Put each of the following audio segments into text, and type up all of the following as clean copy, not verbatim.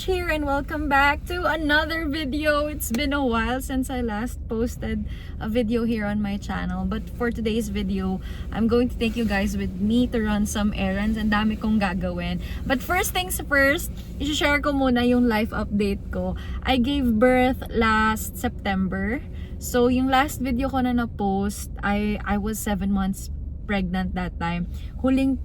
here and welcome back to another video. It's been a while since I last posted a video here on my channel, but for today's video, I'm going to take you guys with me to run some errands. Ang dami kong gagawin. But first things first, i-share ko muna yung life update ko. I gave birth last September. So yung last video ko na na-post, I was 7 months pregnant that time. Huling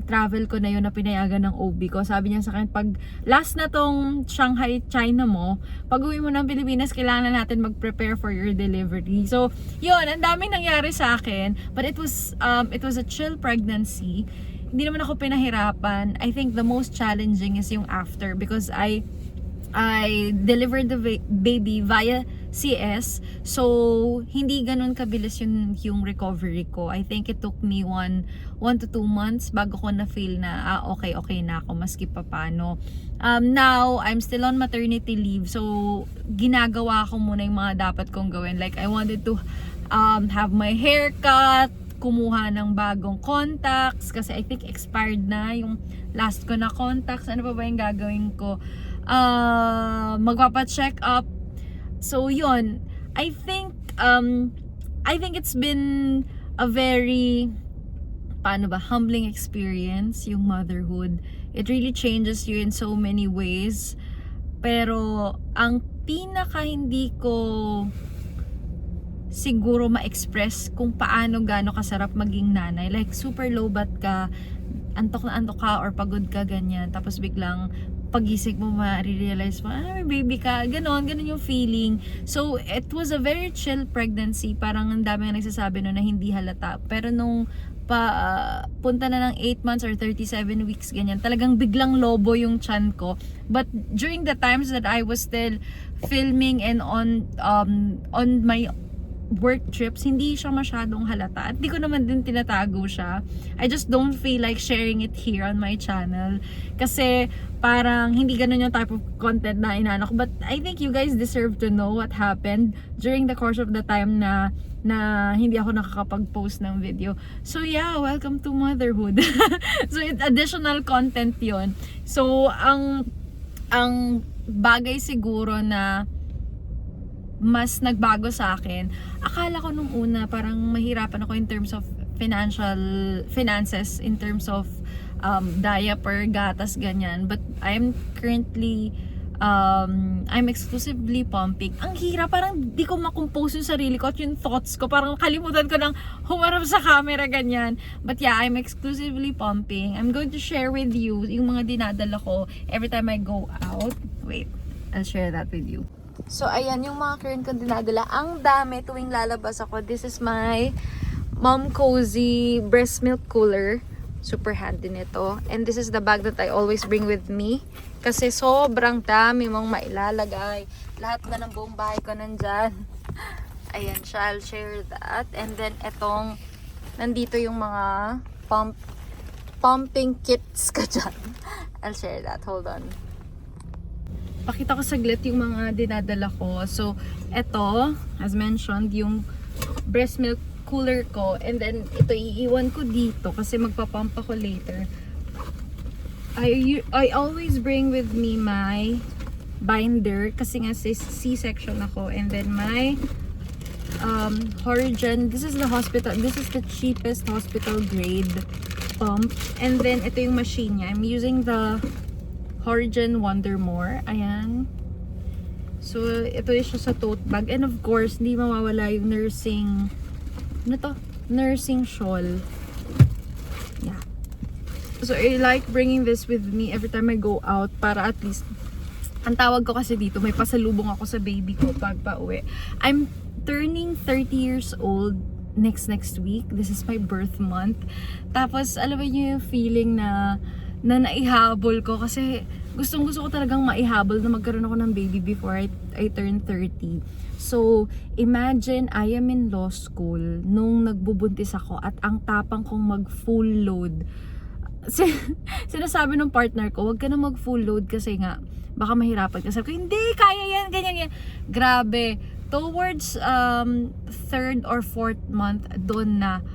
travel ko na yun na pinayagan ng OB ko. Sabi niya sa akin, pag last na tong Shanghai, China mo, pag uwi mo ng Pilipinas, kailangan natin mag-prepare for your delivery. So, yun, ang daming nangyari sa akin. But it was a chill pregnancy. Hindi naman ako pinahirapan. I think the most challenging is yung after, because I delivered the baby via CS. So, hindi ganun kabilis yung recovery ko. I think it took me 1 to 2 months bago ko na-feel na, okay na ako, maski pa paano. Now, I'm still on maternity leave. So, ginagawa ko muna yung mga dapat kong gawin. Like, I wanted to have my hair cut, kumuha ng bagong contacts, kasi I think expired na yung last ko na contacts. Ano pa ba yung gagawin ko? Magpapa-check up. So yun, I think it's been a very humbling experience yung motherhood. It really changes you in so many ways. Pero ang pinaka hindi ko siguro ma-express kung paano gaano kasarap maging nanay, like super low bat ka, antok na antok ka or pagod ka, ganyan, tapos biglang pagising mo ma-realize mo, may baby ka, ganon yung feeling. So, it was a very chill pregnancy. Parang ang dami nga nagsasabi no na hindi halata. Pero nung punta na ng 8 months or 37 weeks, ganyan, talagang biglang lobo yung tiyan ko. But during the times that I was still filming and on my work trips, hindi siya masyadong halata. At di ko naman din tinatago siya. I just don't feel like sharing it here on my channel. Kasi parang hindi ganun yung type of content na inaano ko. But I think you guys deserve to know what happened during the course of the time na hindi ako nakakapag-post ng video. So yeah, welcome to motherhood. So it's additional content yon. So ang bagay siguro na mas nagbago sa akin, akala ko nung una parang mahirapan ako in terms of finances, in terms of diaper, gatas, ganyan. But I'm currently I'm exclusively pumping. Ang hirap, parang di ko makompose yung sarili ko at yung thoughts ko, parang kalimutan ko ng humarap sa camera, ganyan. But yeah, I'm exclusively pumping. I'm going to share with you yung mga dinadala ko every time I go out. Wait, I'll share that with you. So, ayan yung mga current kong dinadala. Ang dami tuwing lalabas ako. This is my Mom Cozy breast milk cooler. Super handy nito. And this is the bag that I always bring with me. Kasi sobrang dami mong mailalagay. Lahat na ng buong bahay ko nandyan. Ayan siya. I'll share that. And then, etong, nandito yung mga pumping kits ka dyan. I'll share that. Hold on. Pakita ko saglit yung mga dinadala ko. So, eto, as mentioned, yung breast milk cooler ko. And then, ito iiwan ko dito kasi magpapump ako later. I always bring with me my binder kasi nga C-section ako. And then, my Horigen. This is the hospital. This is the cheapest hospital grade pump. And then, ito yung machine niya. I'm using the Horigen Wondermore. Ayan. So, ito yung siya sa tote bag. And of course, hindi mawawala yung nursing, nursing shawl. Yeah. So, I like bringing this with me every time I go out para at least, ang tawag ko kasi dito, may pasalubong ako sa baby ko pag pauwi. I'm turning 30 years old next week. This is my birth month. Tapos, alam mo yung feeling na naihabol ko kasi gusto ko talagang maihabol na magkaroon ako ng baby before I turn 30. So, imagine I am in law school nung nagbubuntis ako at ang tapang kong mag full load. Sinasabi ng partner ko, wag ka na mag full load kasi nga baka mahirapan ka. Sabi ko, hindi, kaya yan, ganyan. Grabe. Towards 3rd or 4th month, doon na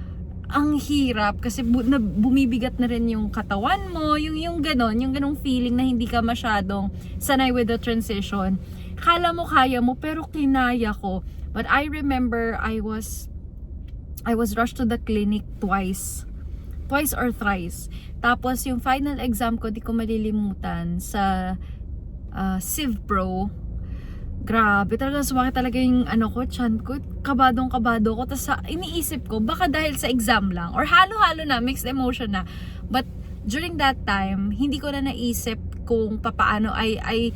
ang hirap kasi bumibigat na rin yung katawan mo, yung ganong feeling na hindi ka masyadong sanay with the transition. Kala mo kaya mo pero kinaya ko. But I remember I was rushed to the clinic twice or thrice. Tapos yung final exam ko, di ko malilimutan, sa Civ Pro. Grabe, talaga sumakit talaga yung tiyan ko. Kabadong-kabado ko. Tapos iniisip ko, baka dahil sa exam lang. Or halo-halo na, mixed emotion na. But during that time, hindi ko na naisip kung papaano. I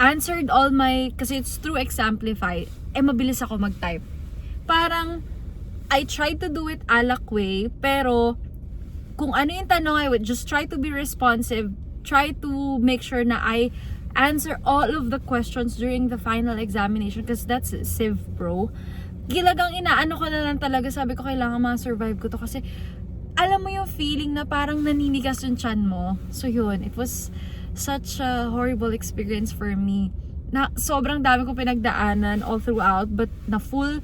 answered all my, kasi it's through Exemplify. Mabilis ako mag-type. Parang, I tried to do it alak way, pero kung ano yung tanong, I would just try to be responsive. Try to make sure na I answer all of the questions during the final examination because that's Civ Pro. Gilagang inaano ko na lang talaga, sabi ko kailangan ma-survive ko to kasi alam mo yung feeling na parang naninigas yung tiyan mo. So yun, it was such a horrible experience for me. Na sobrang dami kong pinagdaanan all throughout, but the whole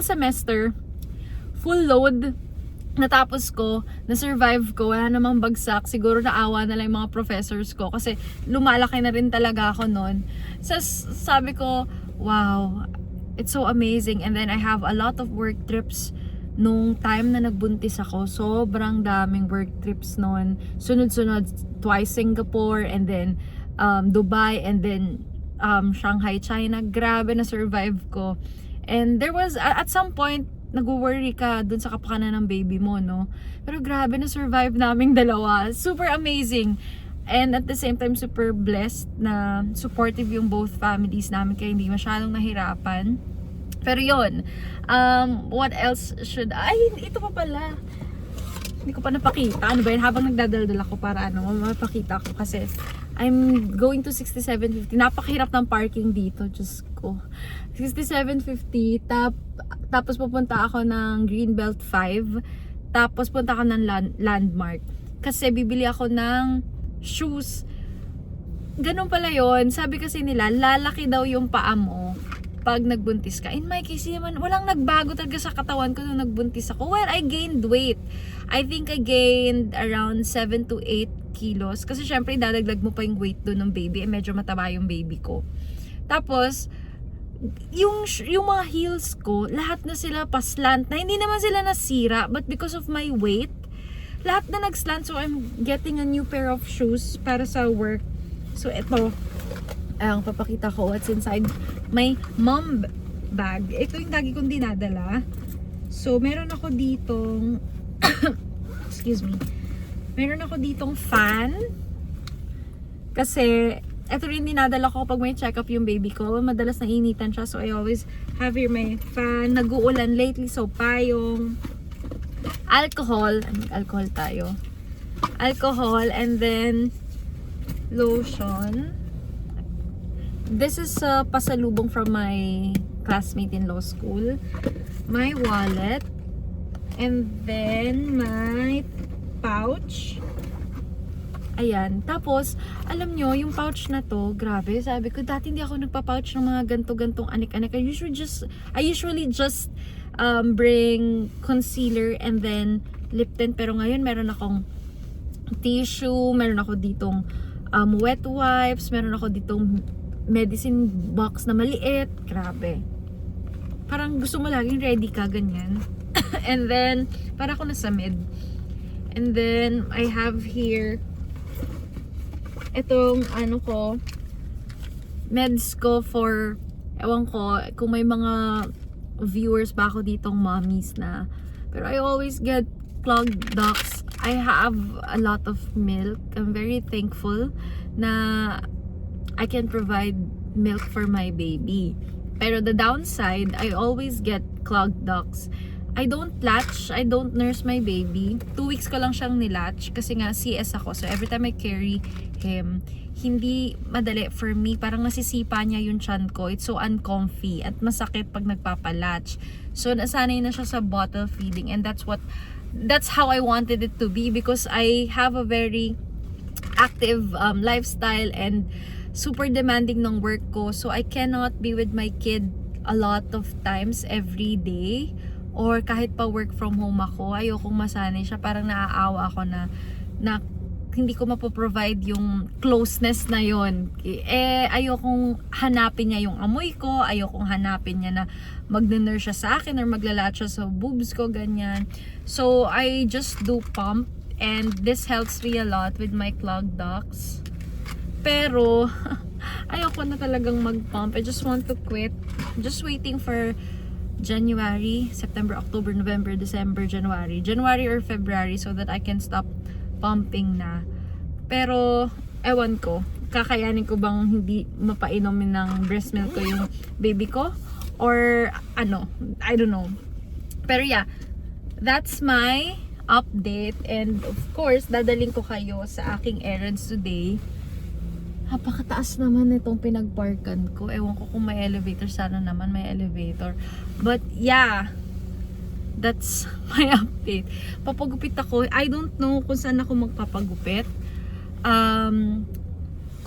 semester, full load, natapos ko, na-survive ko, wala namang bagsak. Siguro naawa na lang yung mga professors ko kasi lumalaki na rin talaga ako noon. So, sabi ko, wow, it's so amazing. And then I have a lot of work trips nung time na nagbuntis ako. Sobrang daming work trips noon. Sunod-sunod, twice Singapore, and then Dubai, and then Shanghai, China. Grabe, na-survive ko. And there was, at some point, nag-worry ka dun sa kapakanan ng baby mo, no? Pero grabe, na-survive naming dalawa. Super amazing. And at the same time, super blessed na supportive yung both families namin kaya hindi masyadong nahirapan. Pero yun, what else should ito pa pala. Hindi ko pa napakita. Ano ba yun? Habang nagdadaldal ako para mapakita ko kasi I'm going to 6750. Napakahirap ng parking dito. Diyos ko. 6750. Tapos pupunta ako ng Greenbelt 5. Tapos punta ako ng Landmark. Kasi bibili ako ng shoes. Ganun pala yun. Sabi kasi nila, lalaki daw yung paa mo pag nagbuntis ka. In my case naman, walang nagbago talaga sa katawan ko nung nagbuntis ako. Well, I gained weight. I think I gained around 7 to 8 kilos. Kasi syempre, dadagdag mo pa yung weight doon ng baby. Medyo mataba yung baby ko. Tapos, yung mga heels ko, lahat na sila pa-slant na. Hindi naman sila nasira, but because of my weight, lahat na nag-slant. So, I'm getting a new pair of shoes para sa work. So, ito. Ang papakita ko what's inside my mom bag. Ito yung lagi kong dinadala. So, meron ako ditong excuse me. Meron ako ditong fan. Kasi, ito rin dinadala ko pag may check-up yung baby ko. Madalas nainitan siya. So, I always have here my fan. Nag-uulan lately. So, payong alcohol. Alcohol tayo. Alcohol. And then, lotion. This is a pasalubong from my classmate in law school. My wallet. And then, my pouch. Ayan. Tapos, alam nyo, yung pouch na to, grabe, sabi ko, dati hindi ako nagpa-pouch ng mga ganto-gantong anik-anik. I usually just bring concealer and then lip tint. Pero ngayon, meron akong tissue, meron ako ditong wet wipes, meron ako ditong medicine box na maliit. Grabe. Parang gusto mo laging ready ka, ganyan. And then, para ako nasa med. And then, I have here itong meds ko for, ewan ko, kung may mga viewers ba ako ditong mommies na. Pero I always get clogged ducts. I have a lot of milk. I'm very thankful na I can provide milk for my baby. Pero the downside, I always get clogged ducts. I don't latch, I don't nurse my baby. 2 weeks ko lang siyang nilatch kasi nga CS ako. So every time I carry him, hindi madali for me. Parang nasisipa niya yung tiyan ko. It's so uncomfy at masakit pag nagpapalatch. So nasanay na siya sa bottle feeding, and that's how I wanted it to be because I have a very active lifestyle and super demanding ng work ko. So I cannot be with my kid a lot of times every day or kahit pa work from home ako, ayokong masanay siya. Parang naaawa ako na hindi ko mapoprovide yung closeness na yon. Ayokong hanapin niya yung amoy ko, ayokong hanapin niya na mag-nurse siya sa akin or maglalat siya sa boobs ko, ganyan. So I just do pump, and this helps me a lot with my clogged ducts. Pero ayoko na talagang mag-pump. I just want to quit. Just waiting for January, September, October, November, December, January or February, so that I can stop pumping na. Pero ewan ko, kakayanin ko bang hindi mapainumin ng breast milk ko yung baby ko, or ano, I don't know. Pero yeah, that's my update, and of course dadaling ko kayo sa aking errands today. Napakataas naman itong pinagparkan ko. Ewan ko kung may elevator. Sana naman may elevator. But yeah, that's my update. Papagupit ako. I don't know kung saan ako magpapagupit.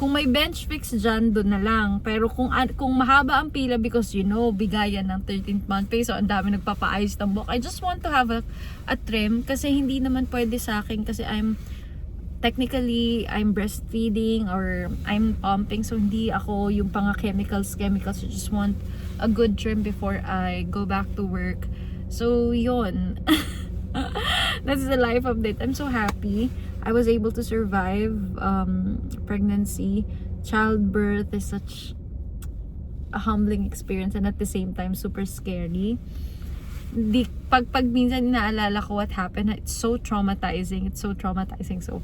Kung may bench fix dyan, doon na lang. Pero kung mahaba ang pila, because you know, bigayan ng 13th month pay, so ang dami nagpapaayos ng buhok. I just want to have a trim, kasi hindi naman pwede sa akin, kasi technically, I'm breastfeeding or I'm pumping, so hindi ako yung chemicals. I just want a good trim before I go back to work. So, yun. That's the life update. I'm so happy. I was able to survive pregnancy. Childbirth is such a humbling experience, and at the same time, super scary. Pag minsan inaalala ko what happened, it's so traumatizing. So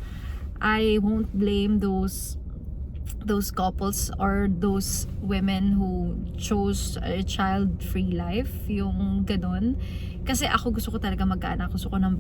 I won't blame those couples or those women who chose a child-free life, yung ganun. Kasi ako gusto ko talaga mag-anak, gusto ko ng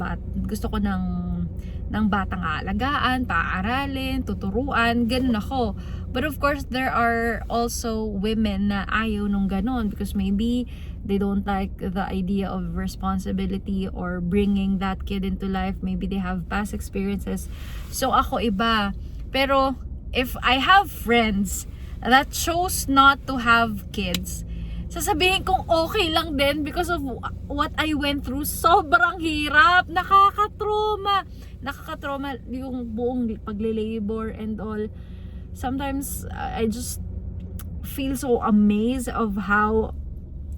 batang aalagaan, paaralin, tuturuan, ganun ako. But of course, there are also women na ayaw nung ganun, because maybe they don't like the idea of responsibility or bringing that kid into life. Maybe they have past experiences. So ako iba. Pero if I have friends that chose not to have kids, sasabihin kong okay lang din, because of what I went through. Sobrang hirap, nakakatrauma yung buong pagle-labor and all. Sometimes I just feel so amazed of how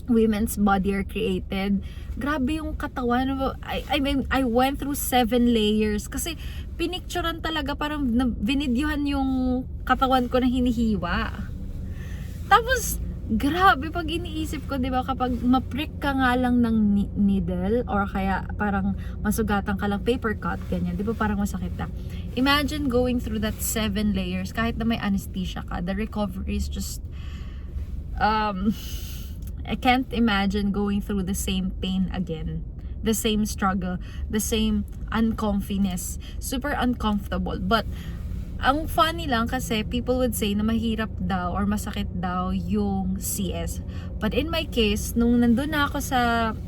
women's body are created. Grabe yung katawan. I mean, I went through 7 layers kasi pinicturean talaga, parang binidyohan yung katawan ko na hinihiwa. Tapos grabe, pag iniisip ko, 'di ba, kapag ma-prick ka nga lang ng needle, or kaya parang masugatan ka lang, paper cut, ganyan, 'di ba, parang masakit na. Imagine going through that 7 layers kahit na may anesthesia ka. The recovery is just I can't imagine going through the same pain again. The same struggle, the same uncomfiness. Super uncomfortable. But ang funny lang kasi people would say na mahirap daw or masakit daw yung CS. But in my case, nung nandun na ako sa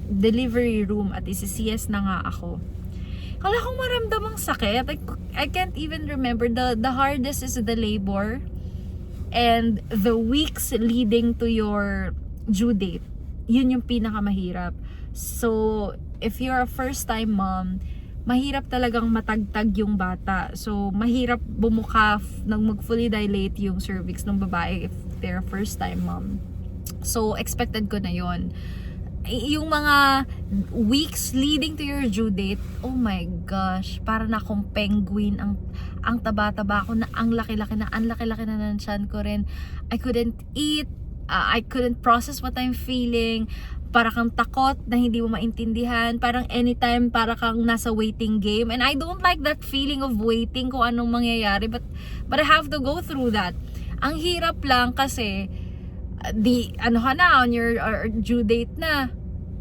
delivery room at isi-CS na nga ako, wala akong maramdamang sakit. I can't even remember. The hardest is the labor and the weeks leading to your due date. Yun yung pinakamahirap. So, if you're a first-time mom, mahirap talagang matagtag yung bata. So, mahirap bumuka nang mag-fully dilate yung cervix ng babae if they're a first-time mom. So, expected ko na yon. Yung mga weeks leading to your due date, oh my gosh, para na akong penguin. Ang taba-taba ko na, ang laki-laki na ng tiyan ko rin. I couldn't eat. I couldn't process what I'm feeling. Para kang takot na hindi mo maintindihan. Parang anytime, para kang nasa waiting game. And I don't like that feeling of waiting kung anong mangyayari. But I have to go through that. Ang hirap lang kasi, on your due date na.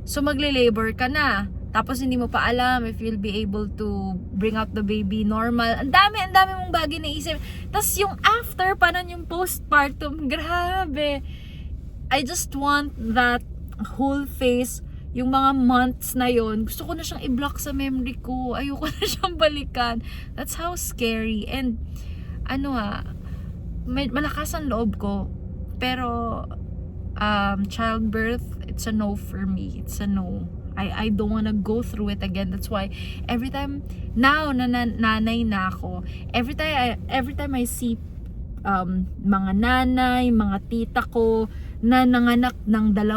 So magle-labor ka na. Tapos hindi mo pa alam if you'll be able to bring out the baby normal. Ang dami mong bagay na isip. Tapos yung after, paano yung postpartum, grabe. I just want that whole phase, yung mga months na yon, gusto ko na siyang i-block sa memory ko. Ayoko na siyang balikan. That's how scary. And malakas ang loob ko. Pero childbirth, it's a no for me. It's a no. I don't wanna go through it again. That's why every time now na nanay na ako, every time I see mga nanay, mga tita ko na nanganak ng 2,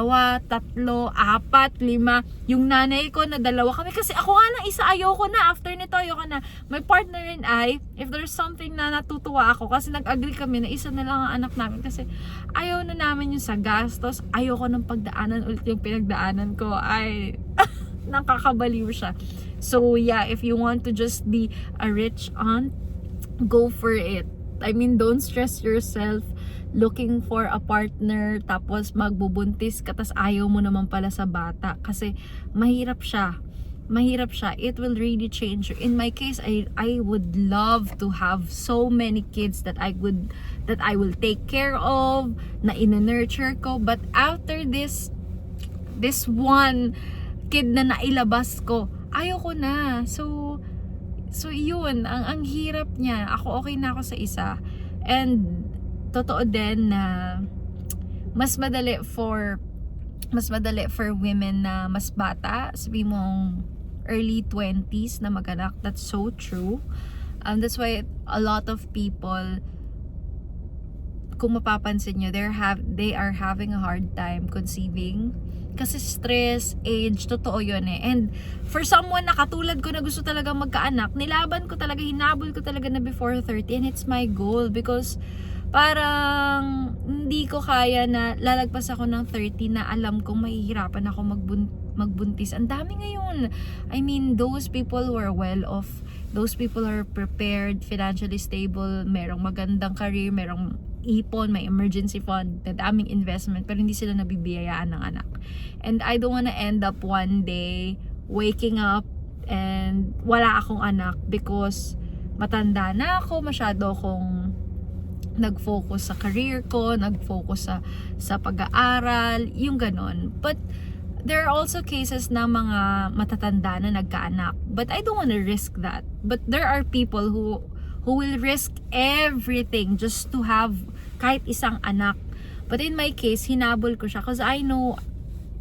3, 4, 5, yung nanay ko na 2 kami, kasi ako nga lang isa, ayoko na, after nito ayoko na. My partner and I, if there's something na natutuwa ako, kasi nag-agree kami na isa na lang ang anak namin, kasi ayaw na namin yung sa gastos, ayoko ng pagdaanan ulit yung pinagdaanan ko, ay nakakabaliw siya. So yeah, if you want to just be a rich aunt, go for it. I mean, don't stress yourself looking for a partner tapos magbubuntis ka tas ayaw mo naman pala sa bata, kasi mahirap siya. It will really change you. In my case, I would love to have so many kids that I will take care of, na ina-nurture ko, but after this one kid na nailabas ko, ayoko na. So yun, ang hirap niya. Ako okay na ako sa isa. And totoo din na mas madali for women na mas bata, sabi mong early 20s na maganak. That's so true. That's why a lot of people, kung mapapansin nyo, they are having a hard time conceiving. Kasi stress, age, totoo yun eh. And for someone na katulad ko na gusto talaga magkaanak, hinabol ko talaga na before 30, and it's my goal, because parang hindi ko kaya na lalagpas ako ng 30 na alam kong mahihirapan ako magbuntis. Ang dami ngayon. I mean, those people who are well off, those people who are prepared, financially stable, merong magandang career, merong ipon, may emergency fund, daming investment, pero hindi sila nabibiyayaan ng anak. And I don't wanna end up one day waking up and wala akong anak because matanda na ako, masyado akong nag-focus sa career ko, nag-focus sa pag-aaral, yung ganon. But there are also cases na mga matatanda na nagkaanak, but I don't wanna risk that. But there are people who will risk everything just to have kahit isang anak. But in my case, hinabol ko siya because I know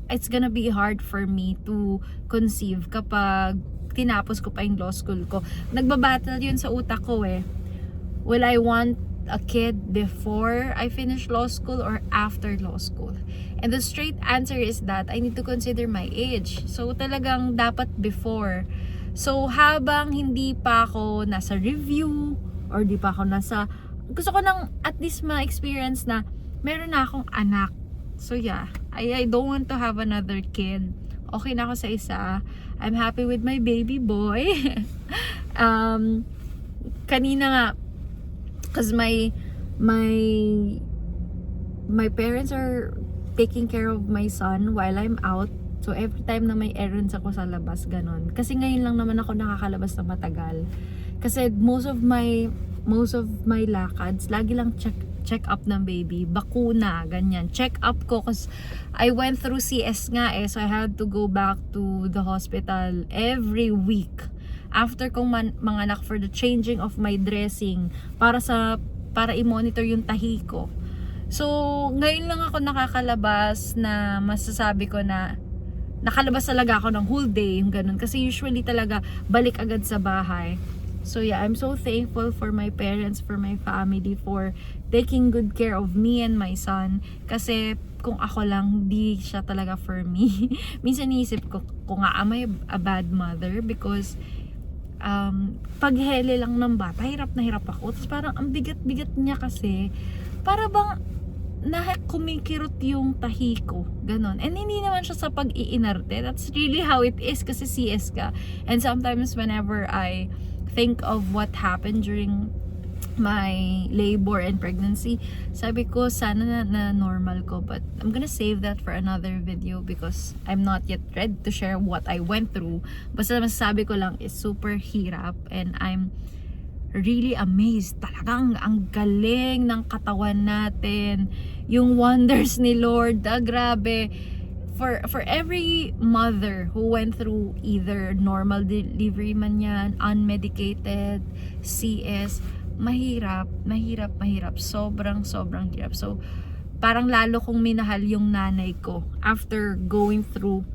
it's gonna be hard for me to conceive kapag tinapos ko pa yung law school ko. Nagbabattle yun sa utak ko eh. Will I want a kid before I finish law school or after law school? And the straight answer is that I need to consider my age. So talagang dapat before. So habang hindi pa ako nasa review or di pa ako gusto ko nang at least ma-experience na meron na akong anak. So yeah, I don't want to have another kid. Okay na ako sa isa. I'm happy with my baby boy. Kanina nga, cause my parents are taking care of my son while I'm out. So every time na may errands ako sa labas, ganon. Kasi ngayon lang naman ako nakakalabas na matagal. Kasi most of my lakads, lagi lang check up ng baby, bakuna, ganyan. Check up ko kasi I went through CS nga eh, so I had to go back to the hospital every week. After kong manganak, for the changing of my dressing, para i-monitor yung tahi ko. So ngayon lang ako nakakalabas na masasabi ko na nakalabas talaga ako ng whole day, yung ganun. Kasi usually talaga balik agad sa bahay. So yeah, I'm so thankful for my parents, for my family, for taking good care of me and my son. Kasi kung ako lang, di siya talaga for me. Minsan niisip ko, kung nga am I a bad mother? Because paghele lang ng bata, hirap na hirap ako. Tapos parang ang bigat-bigat niya kasi. Para bang kumikirot yung tahi ko. Ganon. And hindi naman siya sa pag-iinarte. That's really how it is kasi CS ka. And sometimes whenever I think of what happened during my labor and pregnancy, sabi ko sana na normal ko, but I'm gonna save that for another video because I'm not yet ready to share what I went through. Basta masasabi ko lang is super hirap, and I'm really amazed. Talagang ang galing ng katawan natin, yung wonders ni Lord, grabe. For every mother who went through either normal delivery man yan, unmedicated, CS, mahirap. Sobrang hirap. So, parang lalo kong minahal yung nanay ko after going through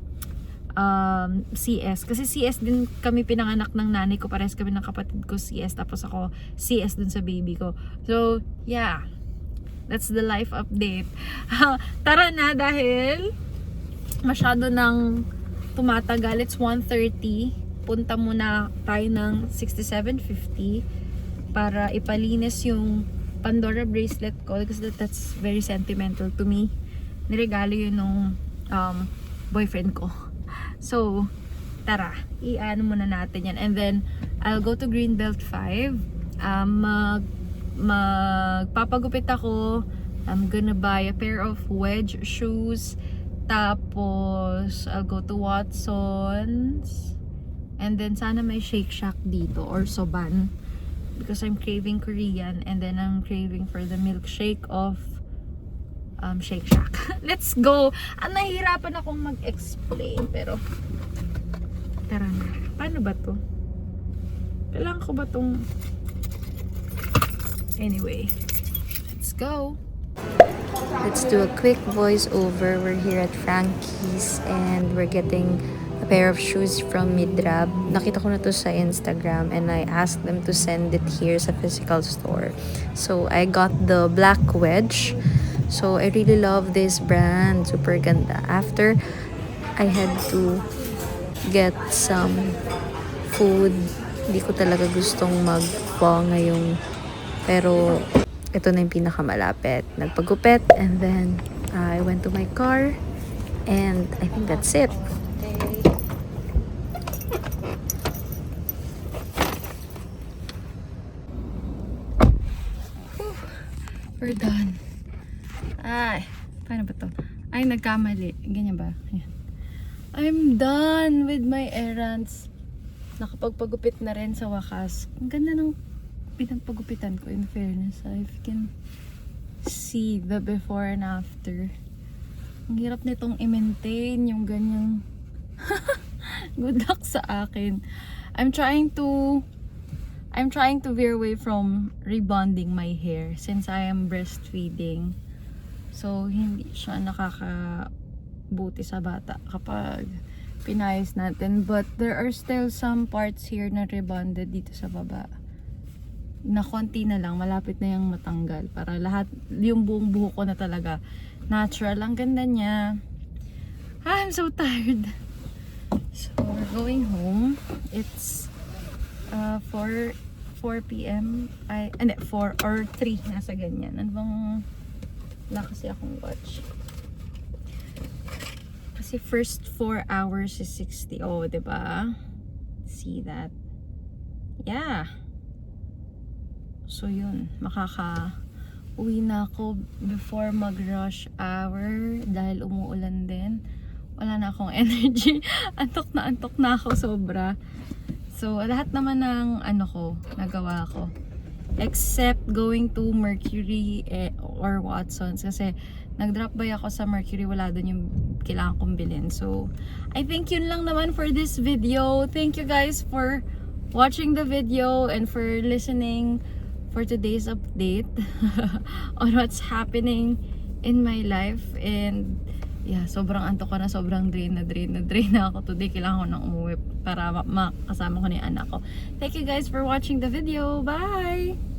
CS. Kasi CS din kami pinanganak ng nanay ko. Parehas kami ng kapatid ko CS. Tapos ako CS dun sa baby ko. So, yeah. That's the life update. Tara na dahil masyado nang tumatagal. It's 1:30. Punta muna tayo ng 6750 para ipalinis yung Pandora bracelet ko because that's very sentimental to me. Niregalo yun nung boyfriend ko. So, tara, i-ano muna natin yan. And then, I'll go to Greenbelt 5. Magpapagupit ako. I'm gonna buy a pair of wedge shoes. Tapos, I'll go to Watson's. And then, sana may Shake Shack dito or Soban. Because I'm craving Korean. And then, I'm craving for the milkshake of Shake Shack. Let's go! Nahihirapan akong mag-explain. Pero, tara na. Paano ba to? Kailangan ko ba tong... Anyway, let's go! Let's do a quick voiceover. We're here at Frankie's and we're getting a pair of shoes from Midrab. Nakita ko na to sa Instagram and I asked them to send it here sa physical store. So I got the black wedge. So I really love this brand. Super ganda. After, I had to get some food. Hindi ko talaga gustong mag-pho ngayong. Pero ito na yung pinakamalapit. Nagpagupit and then I went to my car and I think that's it. We're done. Ay, paano ba to? Ay, nagkamali. Ganyan ba? Ayan. I'm done with my errands. Nakapagpagupit na rin sa wakas. Ang ganda ng pinagpagupitan ko, in fairness. If you can see the before and after. Ang hirap nitong i-maintain yung ganyang good luck sa akin. I'm trying to veer away from rebonding my hair since I am breastfeeding. So, hindi siya nakakabuti sa bata kapag pinayos natin. But there are still some parts here na rebonded dito sa baba. Na konti na lang, malapit na yung matanggal. Para lahat, yung buong buhok ko na talaga natural. Ang ganda niya. I'm so tired. So, we're going home. It's 4 p.m. 4 or 3. Nasa ganyan. Ano bang wala kasi akong watch. Kasi first 4 hours is 60. Oh, diba? See that? Yeah. So, yun. Makaka-uwi na ako before mag-rush hour dahil umuulan din. Wala na akong energy. Antok na ako sobra. So, lahat naman ng nagawa ko. Except going to Mercury or Watson's. Kasi nag-drop by ako sa Mercury. Wala doon yung kailangan kong bilhin. So, I think yun lang naman for this video. Thank you guys for watching the video and for listening for today's update on what's happening in my life. And yeah, sobrang antok ko na, sobrang drain na ako today. Kailangan ko nang umuwi para makasama ko ni anak ko. Thank you guys for watching the video. Bye!